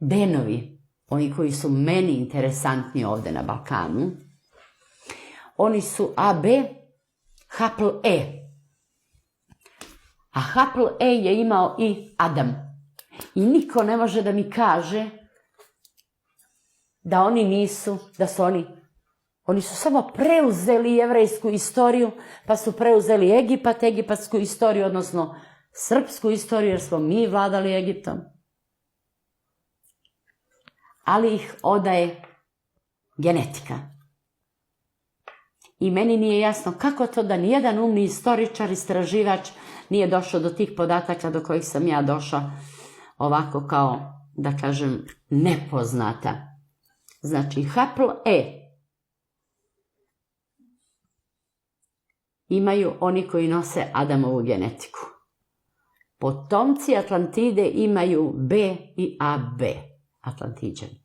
Denovi, oni koji su meni interesantni ovde na Balkanu, oni su AB, Hapl E. A Hapl E je imao i Adam. I niko ne može da mi kaže da oni nisu, da su oni su samo preuzeli jevrejsku istoriju, pa su preuzeli Egipat, egipatsku istoriju, odnosno srpsku istoriju, jer smo mi vladali Egiptom. Ali ih odaje genetika. I meni nije jasno kako to da nijedan umni istoričar, istraživač nije došao do tih podataka do kojih sam ja došla ovako kao, da kažem, nepoznata. Znači, Hapl E imaju oni koji nose Adamovu genetiku. Potomci Atlantide imaju B i AB, Atlantiđani.